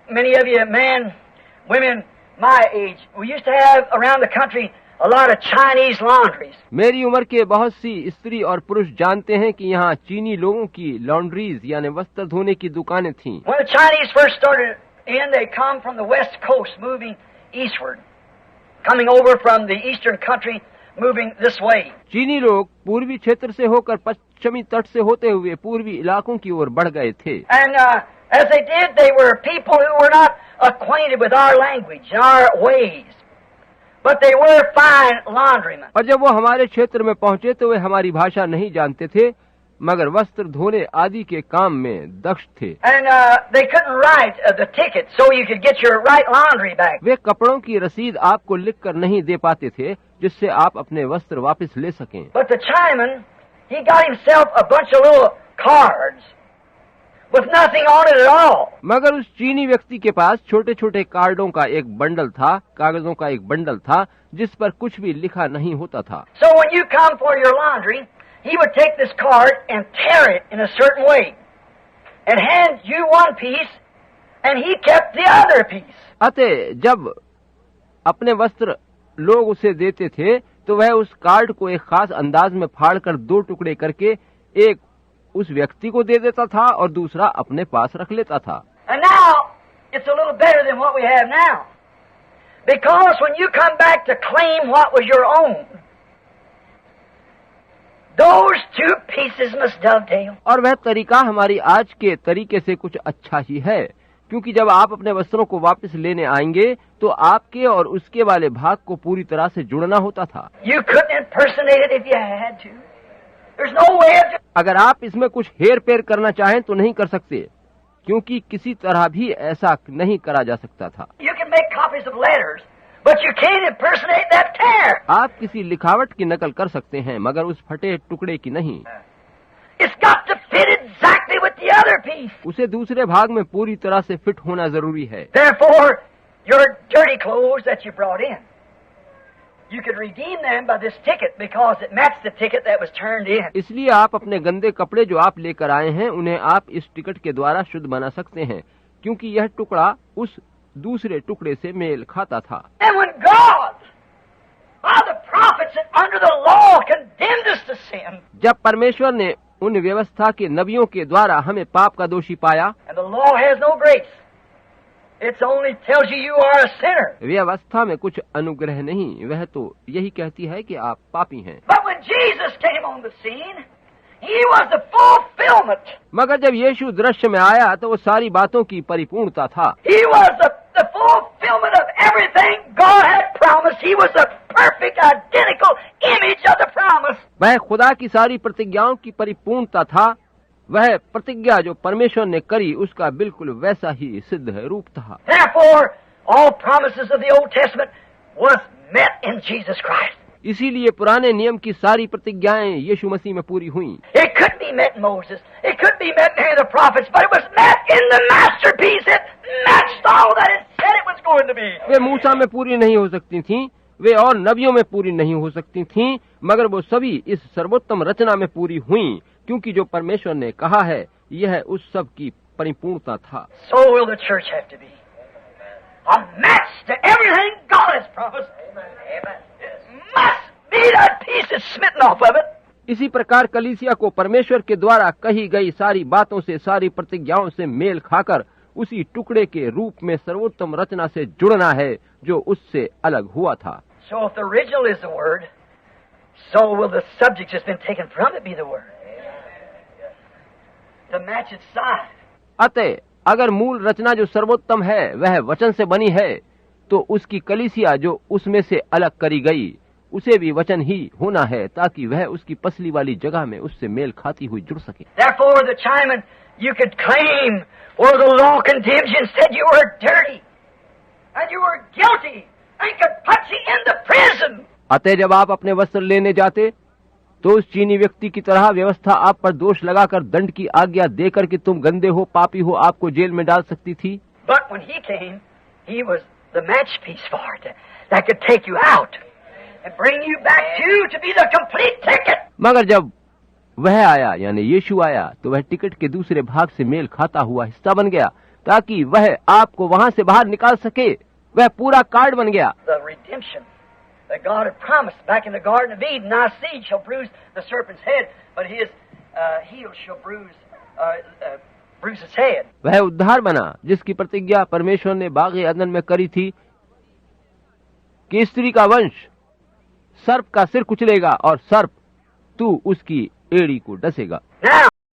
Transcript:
many of you men, women my age, we used to have around the country a lot of Chinese laundries. मेरी उम्र के बहुत सी स्त्री और पुरुष जानते हैं कि यहाँ चीनी लोगों की लॉन्ड्रीज यानी वस्त्र धोने की दुकानें थीं। When the Chinese first started in, they come from the west coast, moving eastward, coming over from the eastern country, moving this way. चीनी लोग पूर्वी क्षेत्र से होकर पश्चिमी तट से होते हुए पूर्वी इलाकों की ओर बढ़ गए थे। And as they did, they were people who were not acquainted with our language and our ways, but they were fine laundrymen. और जब वो हमारे क्षेत्र में पहुंचे तो वे हमारी भाषा नहीं जानते थे, मगर वस्त्र धोने आदि के काम में दक्ष थे। And they couldn't write the ticket so you could get your right laundry back. वे कपड़ों की रसीद आपको लिखकर नहीं दे पाते थे जिससे आप अपने वस्त्र वापस ले सकें। But the Chinaman, he got himself a bunch of little cards with nothing on it at all. मगर उस चीनी व्यक्ति के पास छोटे छोटे कार्डों का एक बंडल था, कागजों का एक बंडल था जिस पर कुछ भी लिखा नहीं होता था। So when you come for your laundry, he would take this card and tear it in a certain way and hand you one piece and he kept the other piece. अतः जब अपने वस्त्र लोग उसे देते थे तो वह उस कार्ड को एक खास अंदाज में फाड़कर दो टुकड़े करके एक उस व्यक्ति को दे देता था और दूसरा अपने पास रख लेता था। And now it's a little better than what we have now, because when you come back to claim what was your own, those two pieces must dovetail. और वह तरीका हमारी आज के तरीके से कुछ अच्छा ही है, क्योंकि जब आप अपने वस्त्रों को वापस लेने आएंगे तो आपके और उसके वाले भाग को पूरी तरह से जुड़ना होता था। You couldn't impersonate it if you had to. There's no way of. अगर आप इसमें कुछ हेर फेर करना चाहें तो नहीं कर सकते, क्योंकि किसी तरह भी ऐसा नहीं करा जा सकता था। You can make copies of letters, but you can't impersonate that tear. आप किसी लिखावट की नकल कर सकते हैं मगर उस फटे टुकड़े की नहीं। It's got to fit exactly with the other piece. उसे दूसरे भाग में पूरी तरह से फिट होना जरूरी है। Therefore, your dirty clothes that you brought in, you could redeem them by this ticket because it matched the ticket that was turned in. इसलिए आप अपने गंदे कपड़े जो आप लेकर आए हैं उन्हें आप इस टिकट के द्वारा शुद्ध बना सकते हैं, क्योंकि यह टुकड़ा उस दूसरे टुकड़े से मेल खाता था। And when God, by the prophets and under the law, condemned us to sin, जब परमेश्वर ने उन व्यवस्था के नबियों के द्वारा हमें पाप का दोषी पाया, and the law has no grace, it only tells you you are a sinner. व्यवस्था में कुछ अनुग्रह नहीं, वह तो यही कहती है कि आप पापी हैं। But when Jesus came on the scene, he was the fulfillment. मगर जब यीशु दृश्य में आया तो वो सारी बातों की परिपूर्णता था। He was the fulfillment of everything God had promised. He was the perfect, identical image of the promise. वह खुदा की सारी प्रतिज्ञाओं की परिपूर्णता था, वह प्रतिज्ञा जो परमेश्वर ने करी उसका बिल्कुल वैसा ही सिद्ध है रूप था। Therefore, all promises of the Old Testament was met in Jesus Christ. इसीलिए पुराने नियम की सारी प्रतिज्ञाएं यीशु मसीह में पूरी हुईं। It could be met in Moses. It could be met in the prophets, but it was met in the masterpiece that matched all that it said it was going to be. वे मूसा में पूरी नहीं हो सकती थीं, वे और नबियों में पूरी नहीं हो सकती थीं, मगर वो सभी इस सर्वोत्तम रचना में पूरी हुईं, क्योंकि जो परमेश्वर ने कहा है यह उस सब की परिपूर्णता था। So will the church have to be. A match to everything God has promised. Must be that piece that's smitten off of it. इसी प्रकार कलीसिया को परमेश्वर के द्वारा कही गई सारी बातों से, सारी प्रतिज्ञाओं से मेल खाकर उसी टुकड़े के रूप में सर्वोत्तम रचना से जुड़ना है जो उससे अलग हुआ था। So if the original is the word, so will the subject that's been taken from it be the word. To match its size. अतः अगर मूल रचना जो सर्वोत्तम है वह वचन से बनी है, तो उसकी कलीसिया जो उसमें से अलग करी गई उसे भी वचन ही होना है, ताकि वह उसकी पसली वाली जगह में उससे मेल खाती हुई जुड़ सके। Therefore, the Chinaman, you could claim where the law condemns you and said you were dirty and you were guilty and could put you in the prison. अतः जब आप अपने वस्त्र लेने जाते तो उस चीनी व्यक्ति की तरह व्यवस्था आप पर दोष लगाकर दंड की आज्ञा देकर कि तुम गंदे हो, पापी हो, आपको जेल में डाल सकती थी। But when he came, he was the matchpiece for it that could take you out and bring you back to be the complete ticket. मगर जब वह आया यानी यीशु आया तो वह टिकट के दूसरे भाग से मेल खाता हुआ हिस्सा बन गया, ताकि वह आपको वहां से बाहर निकाल सके। वह पूरा कार्ड बन गया। The redemption that God had promised back in the Garden of Eden. Thy seed shall bruise the serpent's head, but his heel shall bruise his head. वह उद्धार बना जिसकी प्रतिज्ञा परमेश्वर ने बाग अदन में करी थी कि स्त्री का वंश सर्प का सिर कुचलेगा और सर्प तू उसकी एड़ी को डसेगा। Now,